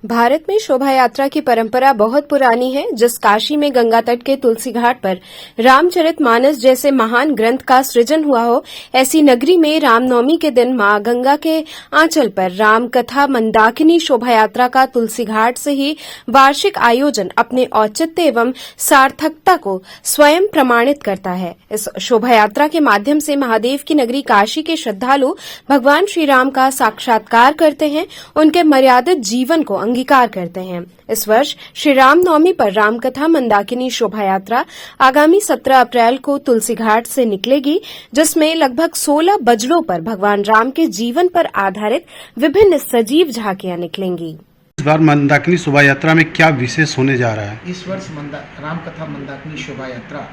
भारत में शोभा यात्रा की परंपरा बहुत पुरानी है। जिस काशी में गंगा तट के तुलसी घाट पर रामचरितमानस जैसे महान ग्रंथ का सृजन हुआ हो, ऐसी नगरी में रामनवमी के दिन मां गंगा के आंचल पर राम कथा मंदाकिनी शोभा यात्रा का तुलसी घाट से ही वार्षिक आयोजन अपने औचित्य एवं सार्थकता को स्वयं प्रमाणित करता है। इस शोभा यात्रा के माध्यम से महादेव की नगरी काशी के श्रद्धालु भगवान श्री राम का साक्षात्कार करते हैं, उनके मर्यादित जीवन को अंगीकार करते हैं। इस वर्ष श्री रामनवमी पर रामकथा मंदाकिनी शोभा यात्रा आगामी 17 अप्रैल को तुलसी घाट से निकलेगी, जिसमें लगभग 16 बजड़ों पर भगवान राम के जीवन पर आधारित विभिन्न सजीव झांकियां निकलेंगी। इस बार मंदाकिनी शोभा यात्रा में क्या विशेष होने जा रहा है? इस वर्ष रामकथा मंदाकिनी शोभा यात्रा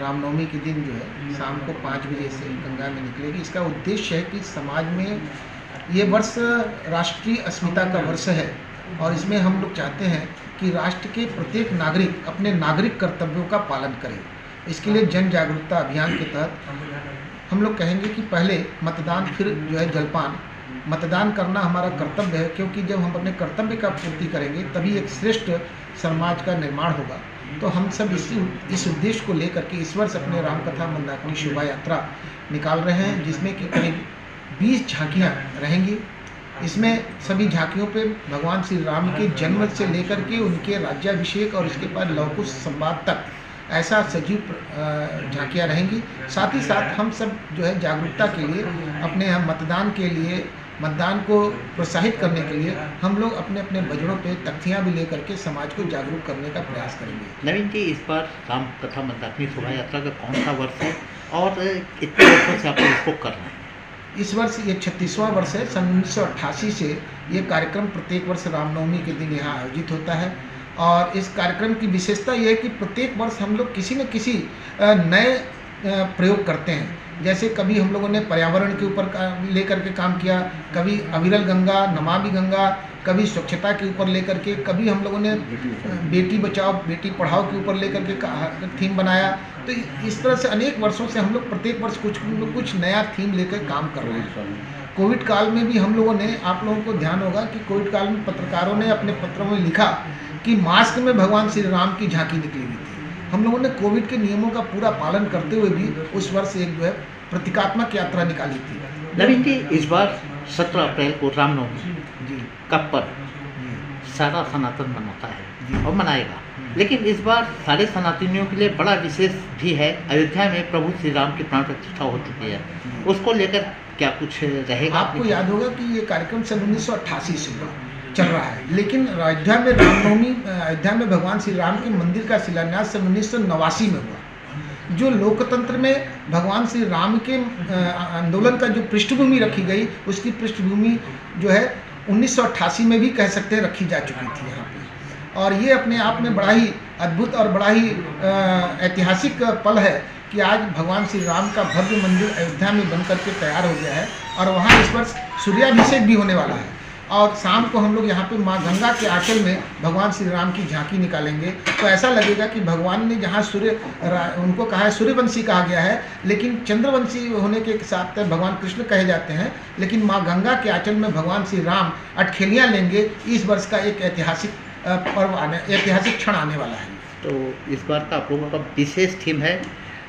रामनवमी के दिन जो है शाम को 5 बजे से गंगा में निकलेगी। इसका उद्देश्य है कि समाज में ये वर्ष राष्ट्रीय अस्मिता का वर्ष है और इसमें हम लोग चाहते हैं कि राष्ट्र के प्रत्येक नागरिक अपने नागरिक कर्तव्यों का पालन करे। इसके लिए जन जागरूकता अभियान के तहत हम लोग कहेंगे कि पहले मतदान, फिर जो है जलपान। मतदान करना हमारा कर्तव्य है, क्योंकि जब हम अपने कर्तव्य का पूर्ति करेंगे तभी एक श्रेष्ठ समाज का निर्माण होगा। तो हम सब इस उद्देश्य को लेकर के इस वर्ष अपने रामकथा मंदाकिनी शोभा यात्रा निकाल रहे हैं, जिसमें कि करीब 20 झांकियाँ रहेंगी। इसमें सभी झांकियों पे भगवान श्री राम के जन्म से लेकर के उनके राज्याभिषेक और इसके बाद लवकुश संवाद तक ऐसा सजीव झांकियाँ रहेंगी। साथ ही साथ हम सब जो है जागरूकता के लिए अपने यहाँ मतदान को प्रोत्साहित करने के लिए हम लोग अपने अपने बजड़ों पे तख्तियाँ भी लेकर के समाज को जागरूक करने का प्रयास करेंगे। नवीन जी, इस बार राम कथा मंदाकिनी शोभा यात्रा का कौन सा वर्ष है और कितने वर्षों से आप इसको कर रहे हैं? इस वर्ष ये 36वां वर्ष है। सन 1988 से ये कार्यक्रम प्रत्येक वर्ष रामनवमी के दिन यहाँ आयोजित होता है और इस कार्यक्रम की विशेषता ये है कि प्रत्येक वर्ष हम लोग किसी न किसी नए प्रयोग करते हैं। जैसे कभी हम लोगों ने पर्यावरण के ऊपर लेकर के काम किया, कभी अविरल गंगा, नमामि गंगा, कभी स्वच्छता के ऊपर लेकर के, कभी हम लोगों ने बेटी बचाओ बेटी पढ़ाओ के ऊपर लेकर के थीम बनाया। तो इस तरह से अनेक वर्षों से हम लोग प्रत्येक वर्ष कुछ नया थीम लेकर काम कर रहे हैं। कोविड काल में भी हम लोगों ने, आप लोगों को ध्यान होगा कि कोविड काल में पत्रकारों ने अपने पत्रों में लिखा कि मास्क में भगवान श्री राम की झांकी निकली हुई थी। हम लोगों ने कोविड के नियमों का पूरा पालन करते हुए भी उस वर्ष एक जो है प्रतीकात्मक यात्रा निकाली थी। नवीन जी, इस बार 17 अप्रैल को रामनवमी जी का पर्व सारा सनातन मनाता है और मनाएगा, लेकिन इस बार सारे सनातनियों के लिए बड़ा विशेष भी है। अयोध्या में प्रभु श्री राम की प्राण प्रतिष्ठा हो चुकी है, उसको लेकर क्या कुछ रहेगा? आपको याद होगा कि ये कार्यक्रम सन 1988 से चल रहा है, लेकिन अयोध्या में रामनवमी, अयोध्या में भगवान श्री राम के मंदिर का शिलान्यास सन 1989 में हुआ। जो लोकतंत्र में भगवान श्री राम के आंदोलन का जो पृष्ठभूमि रखी गई, उसकी पृष्ठभूमि जो है 1988 में भी कह सकते हैं रखी जा चुकी थी यहाँ पे। और ये अपने आप में बड़ा ही अद्भुत और बड़ा ही ऐतिहासिक पल है कि आज भगवान श्री राम का भव्य मंदिर अयोध्या में बनकर के तैयार हो गया है और वहाँ इस वर्ष सूर्याभिषेक भी होने वाला है। और शाम को हम लोग यहाँ पे माँ गंगा के आंचल में भगवान श्री राम की झांकी निकालेंगे। तो ऐसा लगेगा कि भगवान ने जहाँ उनको कहा है सूर्यवंशी कहा गया है, लेकिन चंद्रवंशी होने के साथ भगवान कृष्ण कहे जाते हैं, लेकिन माँ गंगा के आंचल में भगवान श्री राम अटखेलियाँ लेंगे। इस वर्ष का एक ऐतिहासिक क्षण आने वाला है। तो इस बार का आप लोगों का विशेष थीम है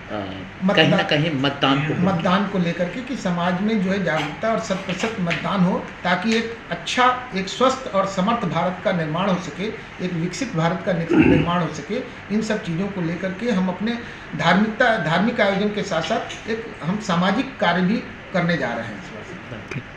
कहीं ना कहीं मतदान को लेकर के कि समाज में जो है जागरूकता और 100% मतदान हो, ताकि एक अच्छा, एक स्वस्थ और समर्थ भारत का निर्माण हो सके, एक विकसित भारत का निर्माण हो सके। इन सब चीज़ों को लेकर के हम अपने धार्मिक आयोजन के साथ साथ एक हम सामाजिक कार्य भी करने जा रहे हैं इस वर्ष।